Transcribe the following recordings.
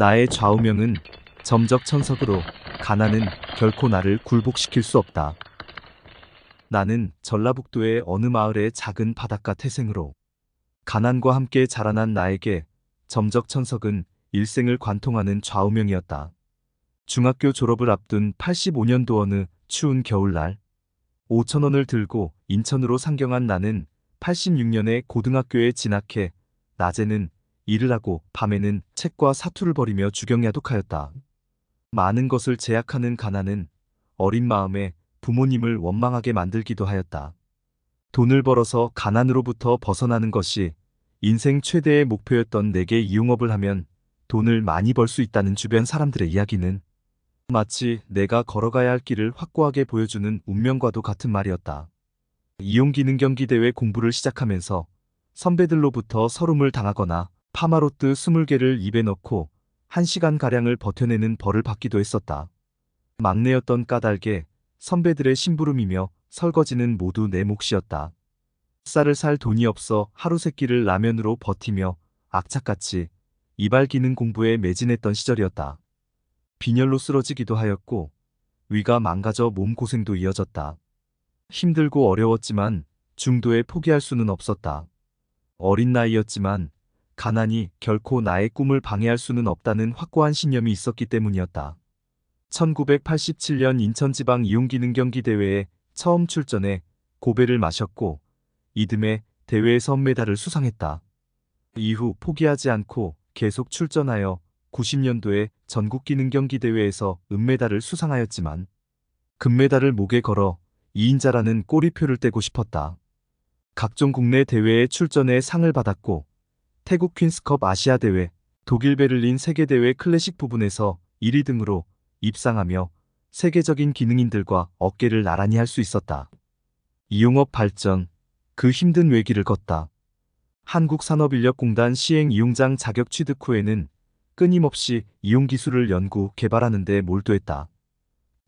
나의 좌우명은 점적천석으로 가난은 결코 나를 굴복시킬 수 없다. 나는 전라북도의 어느 마을의 작은 바닷가 태생으로 가난과 함께 자라난 나에게 점적천석은 일생을 관통하는 좌우명이었다. 중학교 졸업을 앞둔 85년도 어느 추운 겨울날 5,000원을 들고 인천으로 상경한 나는 86년에 고등학교에 진학해 낮에는 일을 하고 밤에는 책과 사투를 벌이며 주경야독하였다. 많은 것을 제약하는 가난은 어린 마음에 부모님을 원망하게 만들기도 하였다. 돈을 벌어서 가난으로부터 벗어나는 것이 인생 최대의 목표였던 내게 이용업을 하면 돈을 많이 벌 수 있다는 주변 사람들의 이야기는 마치 내가 걸어가야 할 길을 확고하게 보여주는 운명과도 같은 말이었다. 이용기능경기대회 공부를 시작하면서 선배들로부터 서름을 당하거나 파마로트 20개를 입에 넣고 1시간가량을 버텨내는 벌을 받기도 했었다. 막내였던 까닭에 선배들의 심부름이며 설거지는 모두 내 몫이었다. 쌀을 살 돈이 없어 하루 세끼를 라면으로 버티며 악착같이 이발기능 공부에 매진했던 시절이었다. 빈혈로 쓰러지기도 하였고 위가 망가져 몸고생도 이어졌다. 힘들고 어려웠지만 중도에 포기할 수는 없었다. 어린 나이였지만 가난이 결코 나의 꿈을 방해할 수는 없다는 확고한 신념이 있었기 때문이었다. 1987년 인천지방 이용기능경기대회에 처음 출전해 고배를 마셨고 이듬해 대회에서 은메달을 수상했다. 이후 포기하지 않고 계속 출전하여 90년도에 전국기능경기대회에서 은메달을 수상하였지만 금메달을 목에 걸어 2인자라는 꼬리표를 떼고 싶었다. 각종 국내 대회에 출전해 상을 받았고 태국 퀸스컵 아시아대회, 독일 베를린 세계대회 클래식 부분에서 1위 등으로 입상하며 세계적인 기능인들과 어깨를 나란히 할 수 있었다. 이용업 발전, 그 힘든 외길을 걷다. 한국산업인력공단 시행이용장 자격 취득 후에는 끊임없이 이용기술을 연구, 개발하는 데 몰두했다.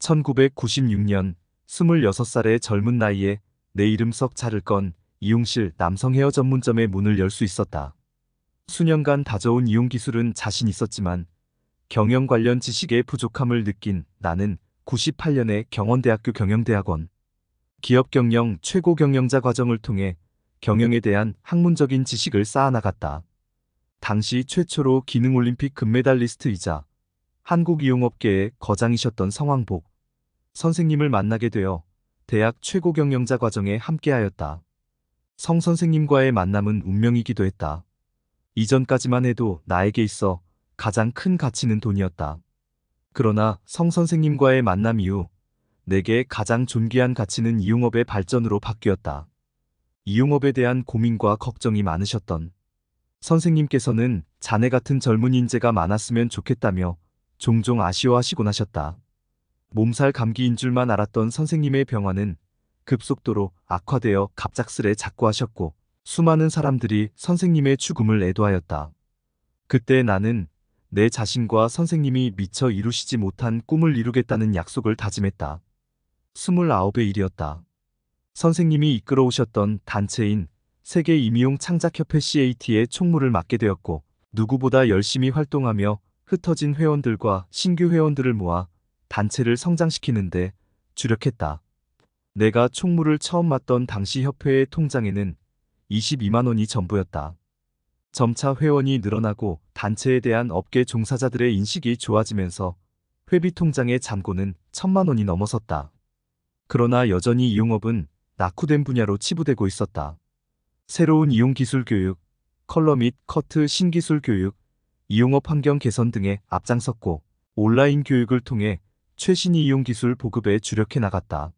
1996년 26살의 젊은 나이에 내 이름 썩 자를 건 이용실 남성 헤어 전문점의 문을 열 수 있었다. 수년간 다져온 이용기술은 자신 있었지만 경영 관련 지식의 부족함을 느낀 나는 98년에 경원대학교 경영대학원 기업경영 최고경영자 과정을 통해 경영에 대한 학문적인 지식을 쌓아나갔다. 당시 최초로 기능올림픽 금메달리스트이자 한국이용업계의 거장이셨던 성황복 선생님을 만나게 되어 대학 최고경영자 과정에 함께하였다. 성 선생님과의 만남은 운명이기도 했다. 이전까지만 해도 나에게 있어 가장 큰 가치는 돈이었다. 그러나 성 선생님과의 만남 이후 내게 가장 존귀한 가치는 이용업의 발전으로 바뀌었다. 이용업에 대한 고민과 걱정이 많으셨던 선생님께서는 자네 같은 젊은 인재가 많았으면 좋겠다며 종종 아쉬워하시곤 하셨다. 몸살 감기인 줄만 알았던 선생님의 병환은 급속도로 악화되어 갑작스레 작고하셨고 수많은 사람들이 선생님의 죽음을 애도하였다. 그때 나는 내 자신과 선생님이 미처 이루시지 못한 꿈을 이루겠다는 약속을 다짐했다. 29의 일이었다. 선생님이 이끌어 오셨던 단체인 세계임이용 창작협회 CAT의 총무를 맡게 되었고 누구보다 열심히 활동하며 흩어진 회원들과 신규 회원들을 모아 단체를 성장시키는데 주력했다. 내가 총무를 처음 맡던 당시 협회의 통장에는 22만 원이 전부였다. 점차 회원이 늘어나고 단체에 대한 업계 종사자들의 인식이 좋아지면서 회비 통장의 잔고는 1,000만 원이 넘어섰다. 그러나 여전히 이용업은 낙후된 분야로 치부되고 있었다. 새로운 이용기술 교육, 컬러 및 커트 신기술 교육, 이용업 환경 개선 등에 앞장섰고 온라인 교육을 통해 최신 이용기술 보급에 주력해 나갔다.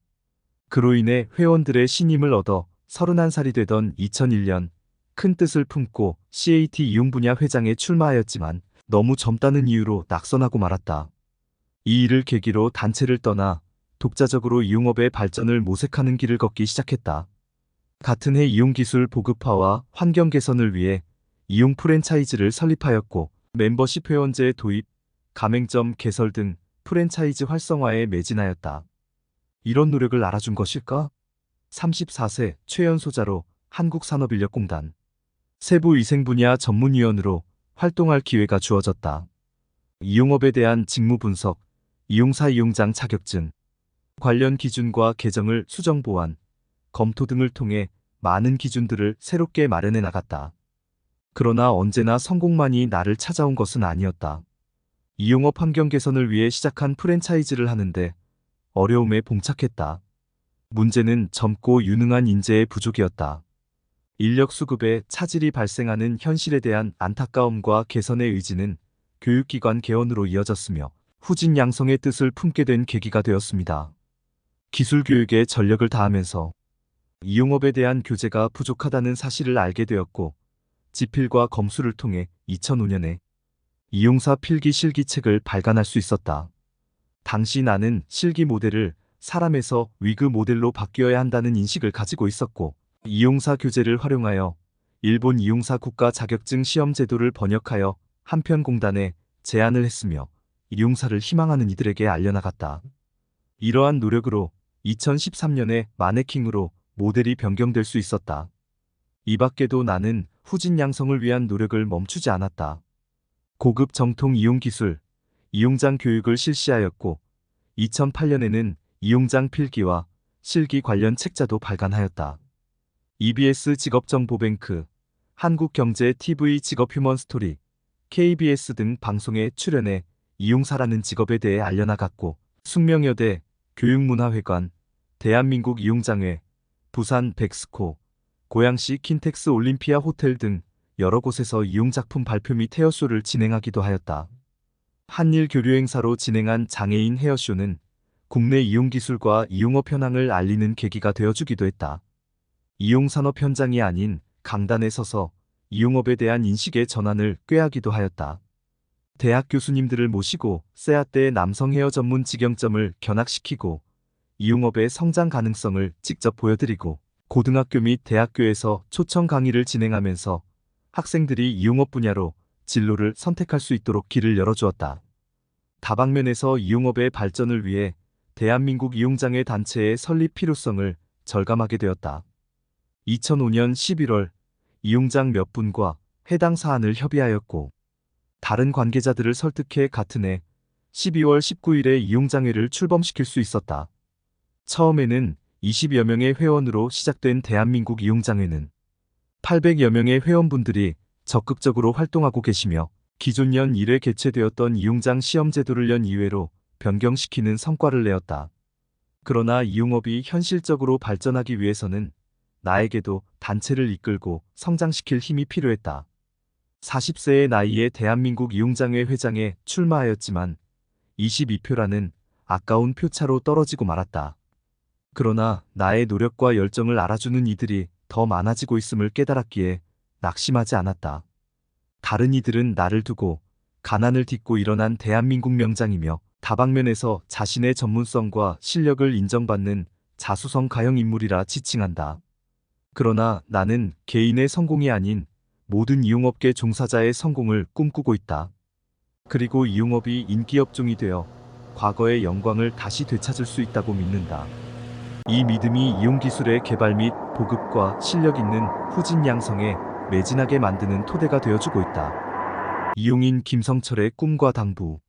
그로 인해 회원들의 신임을 얻어 31살이 되던 2001년 큰 뜻을 품고 CAT 이용 분야 회장에 출마하였지만 너무 젊다는 이유로 낙선하고 말았다. 이 일을 계기로 단체를 떠나 독자적으로 이용업의 발전을 모색하는 길을 걷기 시작했다. 같은 해 이용기술 보급화와 환경 개선을 위해 이용 프랜차이즈를 설립하였고 멤버십 회원제 도입, 가맹점 개설 등 프랜차이즈 활성화에 매진하였다. 이런 노력을 알아준 것일까? 34세 최연소자로 한국산업인력공단 세부위생 분야 전문위원으로 활동할 기회가 주어졌다. 이용업에 대한 직무 분석, 이용사 이용장 자격증, 관련 기준과 개정을 수정 보완, 검토 등을 통해 많은 기준들을 새롭게 마련해 나갔다. 그러나 언제나 성공만이 나를 찾아온 것은 아니었다. 이용업 환경 개선을 위해 시작한 프랜차이즈를 하는데 어려움에 봉착했다. 문제는 젊고 유능한 인재의 부족이었다. 인력 수급에 차질이 발생하는 현실에 대한 안타까움과 개선의 의지는 교육기관 개원으로 이어졌으며 후진 양성의 뜻을 품게 된 계기가 되었습니다. 기술 교육에 전력을 다하면서 이용업에 대한 교재가 부족하다는 사실을 알게 되었고, 지필과 검수를 통해 2005년에 이용사 필기 실기책을 발간할 수 있었다. 당시 나는 실기 모델을 사람에서 위그 모델로 바뀌어야 한다는 인식을 가지고 있었고, 이용사 교재를 활용하여 일본 이용사 국가 자격증 시험 제도를 번역하여 한편공단에 제안을 했으며 이용사를 희망하는 이들에게 알려나갔다. 이러한 노력으로 2013년에 마네킹으로 모델이 변경될 수 있었다. 이 밖에도 나는 후진 양성을 위한 노력을 멈추지 않았다. 고급 정통 이용 기술, 이용장 교육을 실시하였고 2008년에는 이용장 필기와 실기 관련 책자도 발간하였다. EBS 직업정보뱅크, 한국경제TV 직업휴먼스토리, KBS 등 방송에 출연해 이용사라는 직업에 대해 알려나갔고, 숙명여대, 교육문화회관, 대한민국 이용장회, 부산 백스코, 고양시 킨텍스 올림피아 호텔 등 여러 곳에서 이용작품 발표 및 헤어쇼를 진행하기도 하였다. 한일 교류 행사로 진행한 장애인 헤어쇼는 국내 이용기술과 이용업 현황을 알리는 계기가 되어주기도 했다. 이용산업 현장이 아닌 강단에 서서 이용업에 대한 인식의 전환을 꾀하기도 하였다. 대학 교수님들을 모시고 세아떼 남성 헤어 전문 직영점을 견학시키고 이용업의 성장 가능성을 직접 보여드리고 고등학교 및 대학교에서 초청 강의를 진행하면서 학생들이 이용업 분야로 진로를 선택할 수 있도록 길을 열어주었다. 다방면에서 이용업의 발전을 위해 대한민국 이용장애 단체의 설립 필요성을 절감하게 되었다. 2005년 11월 이용장 몇 분과 해당 사안을 협의하였고 다른 관계자들을 설득해 같은 해 12월 19일에 이용장회를 출범시킬 수 있었다. 처음에는 20여 명의 회원으로 시작된 대한민국 이용장회는 800여 명의 회원분들이 적극적으로 활동하고 계시며 기존 연 1회 개최되었던 이용장 시험제도를 연 2회로 변경시키는 성과를 내었다. 그러나 이용업이 현실적으로 발전하기 위해서는 나에게도 단체를 이끌고 성장시킬 힘이 필요했다. 40세의 나이에 대한민국 이용장회 회장에 출마하였지만 22표라는 아까운 표차로 떨어지고 말았다. 그러나 나의 노력과 열정을 알아주는 이들이 더 많아지고 있음을 깨달았기에 낙심하지 않았다. 다른 이들은 나를 두고 가난을 딛고 일어난 대한민국 명장이며 다방면에서 자신의 전문성과 실력을 인정받는 자수성 가형 인물이라 지칭한다. 그러나 나는 개인의 성공이 아닌 모든 이용업계 종사자의 성공을 꿈꾸고 있다. 그리고 이용업이 인기업종이 되어 과거의 영광을 다시 되찾을 수 있다고 믿는다. 이 믿음이 이용기술의 개발 및 보급과 실력 있는 후진 양성에 매진하게 만드는 토대가 되어주고 있다. 이용인 김성철의 꿈과 당부.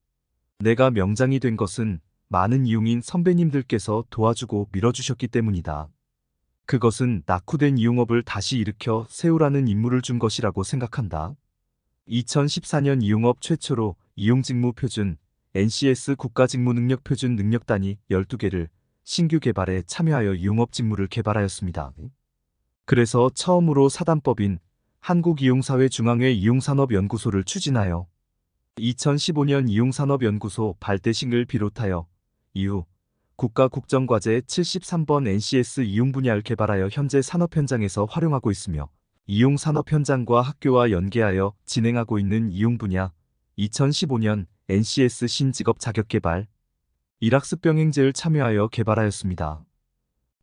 내가 명장이 된 것은 많은 이용인 선배님들께서 도와주고 밀어주셨기 때문이다. 그것은 낙후된 이용업을 다시 일으켜 세우라는 임무를 준 것이라고 생각한다. 2014년 이용업 최초로 이용직무표준 NCS 국가직무능력표준 능력단위 12개를 신규 개발에 참여하여 이용업 직무를 개발하였습니다. 그래서 처음으로 사단법인 한국이용사회중앙회 이용산업연구소를 추진하여 2015년 이용산업연구소 발대식을 비롯하여 이후 국가국정과제 73번 NCS 이용 분야를 개발하여 현재 산업 현장에서 활용하고 있으며 이용 산업 현장과 학교와 연계하여 진행하고 있는 이용 분야 2015년 NCS 신직업 자격 개발 일학습병행제를 참여하여 개발하였습니다.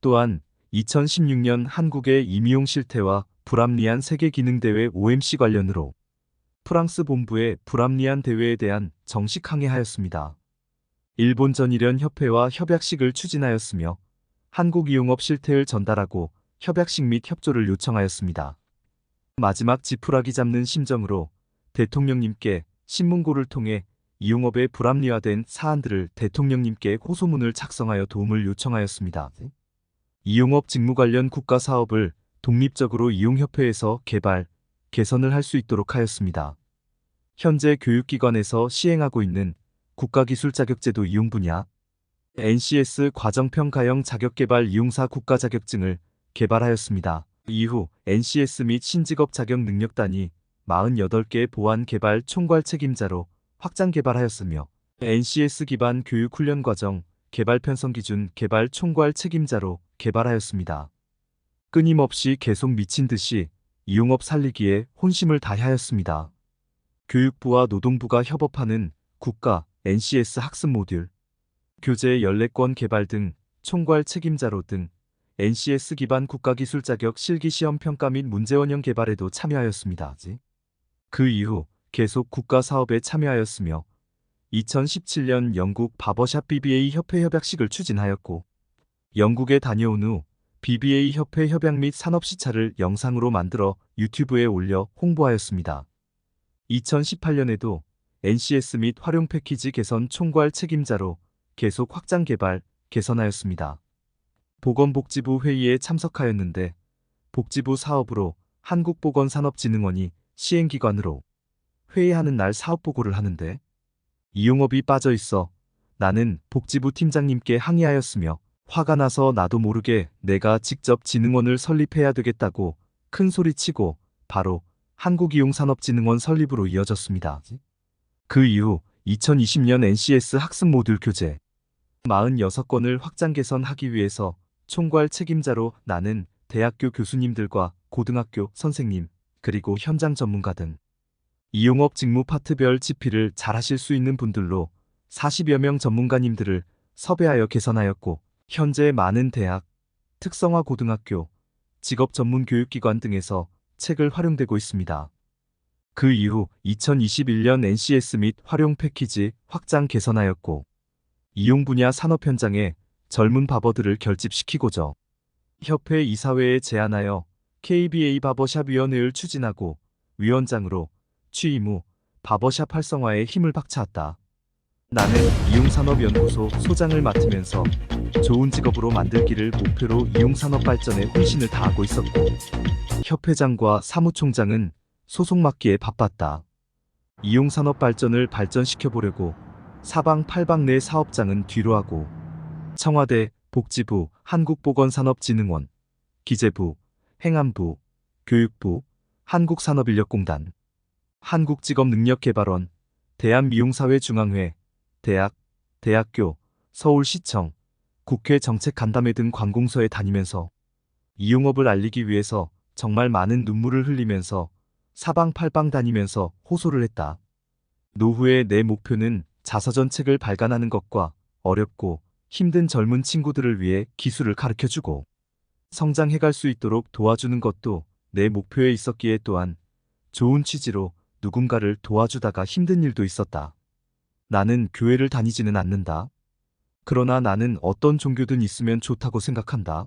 또한 2016년 한국의 임용 실태와 불합리한 세계기능대회 OMC 관련으로 프랑스 본부의 불합리한 대회에 대한 정식 항해하였습니다. 일본 전일연 협회와 협약식을 추진하였으며 한국 이용업 실태를 전달하고 협약식 및 협조를 요청하였습니다. 마지막 지푸라기 잡는 심정으로 대통령님께 신문고를 통해 이용업의 불합리화된 사안들을 대통령님께 호소문을 작성하여 도움을 요청하였습니다. 이용업 직무 관련 국가 사업을 독립적으로 이용협회에서 개발, 개선을 할 수 있도록 하였습니다. 현재 교육기관에서 시행하고 있는 국가기술자격제도 이용 분야 NCS 과정평가형 자격개발 이용사 국가자격증을 개발하였습니다. 이후 NCS 및 신직업 자격 능력단위 48개 보안 개발 총괄 책임자로 확장 개발하였으며 NCS 기반 교육 훈련 과정 개발 편성 기준 개발 총괄 책임자로 개발하였습니다. 끊임없이 계속 미친 듯이 이용업 살리기에 혼심을 다하였습니다. 교육부와 노동부가 협업하는 국가 NCS 학습 모듈, 교재 14권 개발 등 총괄 책임자로 등 NCS 기반 국가기술 자격 실기시험 평가 및 문제원형 개발에도 참여하였습니다. 그 이후 계속 국가 사업에 참여하였으며 2017년 영국 바버샵 BBA 협회 협약식을 추진하였고 영국에 다녀온 후 BBA 협회 협약 및 산업시차를 영상으로 만들어 유튜브에 올려 홍보하였습니다. 2018년에도 NCS 및 활용 패키지 개선 총괄 책임자로 계속 확장 개발, 개선하였습니다. 보건복지부 회의에 참석하였는데 복지부 사업으로 한국보건산업진흥원이 시행기관으로 회의하는 날 사업보고를 하는데 이용업이 빠져있어 나는 복지부 팀장님께 항의하였으며 화가 나서 나도 모르게 내가 직접 진흥원을 설립해야 되겠다고 큰 소리치고 바로 한국이용산업진흥원 설립으로 이어졌습니다. 그 이후 2020년 NCS 학습 모듈 교재 46권을 확장 개선하기 위해서 총괄 책임자로 나는 대학교 교수님들과 고등학교 선생님 그리고 현장 전문가 등 이용업 직무 파트별 지피를 잘하실 수 있는 분들로 40여 명 전문가님들을 섭외하여 개선하였고 현재 많은 대학, 특성화 고등학교, 직업 전문 교육기관 등에서 책을 활용되고 있습니다. 그 이후 2021년 NCS 및 활용 패키지 확장 개선하였고 이용 분야 산업 현장에 젊은 바버들을 결집시키고자 협회 이사회에 제안하여 KBA 바버샵 위원회를 추진하고 위원장으로 취임 후 바버샵 활성화에 힘을 박차했다. 나는 이용산업연구소 소장을 맡으면서 좋은 직업으로 만들기를 목표로 이용산업 발전에 혼신을 다하고 있었고 협회장과 사무총장은 소속 맡기에 바빴다. 이용산업 발전을 발전시켜보려고 사방팔방 내 사업장은 뒤로 하고 청와대, 복지부, 한국보건산업진흥원, 기재부, 행안부, 교육부, 한국산업인력공단, 한국직업능력개발원, 대한미용사회중앙회, 대학, 대학교, 서울시청, 국회 정책간담회 등 관공서에 다니면서 이용업을 알리기 위해서 정말 많은 눈물을 흘리면서 사방팔방 다니면서 호소를 했다. 노후의 내 목표는 자서전 책을 발간하는 것과 어렵고 힘든 젊은 친구들을 위해 기술을 가르쳐주고 성장해갈 수 있도록 도와주는 것도 내 목표에 있었기에 또한 좋은 취지로 누군가를 도와주다가 힘든 일도 있었다. 나는 교회를 다니지는 않는다. 그러나 나는 어떤 종교든 있으면 좋다고 생각한다.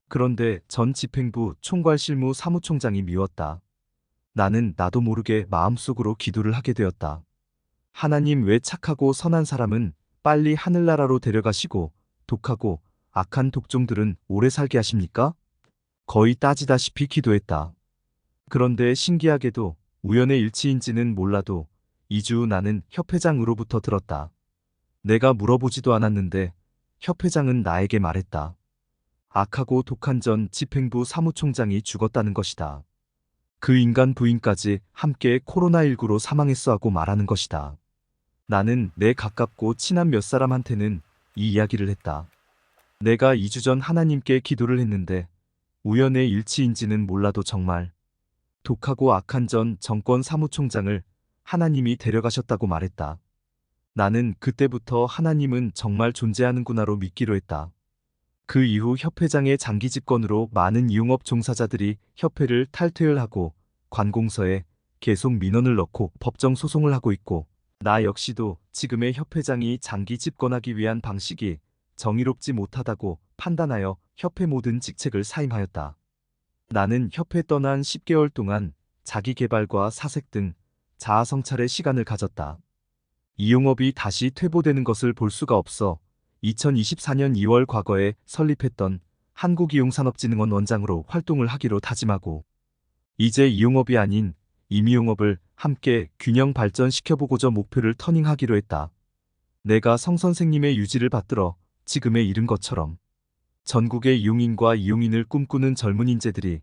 그런데 전 집행부 총괄실무 사무총장이 미웠다. 나는 나도 모르게 마음속으로 기도를 하게 되었다. 하나님 왜 착하고 선한 사람은 빨리 하늘나라로 데려가시고 독하고 악한 독종들은 오래 살게 하십니까? 거의 따지다시피 기도했다. 그런데 신기하게도 우연의 일치인지는 몰라도 2주 후 나는 협회장으로부터 들었다. 내가 물어보지도 않았는데 협회장은 나에게 말했다. 악하고 독한 전 집행부 사무총장이 죽었다는 것이다. 그 인간 부인까지 함께 코로나19로 사망했어 하고 말하는 것이다. 나는 내 가깝고 친한 몇 사람한테는 이 이야기를 했다. 내가 2주 전 하나님께 기도를 했는데 우연의 일치인지는 몰라도 정말 독하고 악한 전 정권 사무총장을 하나님이 데려가셨다고 말했다. 나는 그때부터 하나님은 정말 존재하는구나로 믿기로 했다. 그 이후 협회장의 장기 집권으로 많은 이용업 종사자들이 협회를 탈퇴를 하고 관공서에 계속 민원을 넣고 법정 소송을 하고 있고 나 역시도 지금의 협회장이 장기 집권하기 위한 방식이 정의롭지 못하다고 판단하여 협회 모든 직책을 사임하였다. 나는 협회 떠난 10개월 동안 자기 개발과 사색 등 자아 성찰의 시간을 가졌다. 이용업이 다시 퇴보되는 것을 볼 수가 없어 2024년 2월 과거에 설립했던 한국이용산업진흥원 원장으로 활동을 하기로 다짐하고 이제 이용업이 아닌 임이용업을 함께 균형 발전시켜보고자 목표를 터닝하기로 했다. 내가 성 선생님의 유지를 받들어 지금에 이른 것처럼 전국의 이용인과 이용인을 꿈꾸는 젊은 인재들이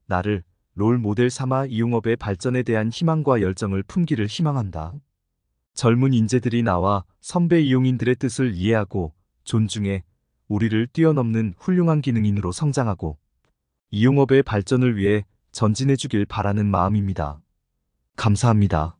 나를 롤 모델 삼아 이용업의 발전에 대한 희망과 열정을 품기를 희망한다. 젊은 인재들이 나와 선배 이용인들의 뜻을 이해하고 존중해 우리를 뛰어넘는 훌륭한 기능인으로 성장하고 이용업의 발전을 위해 전진해 주길 바라는 마음입니다. 감사합니다.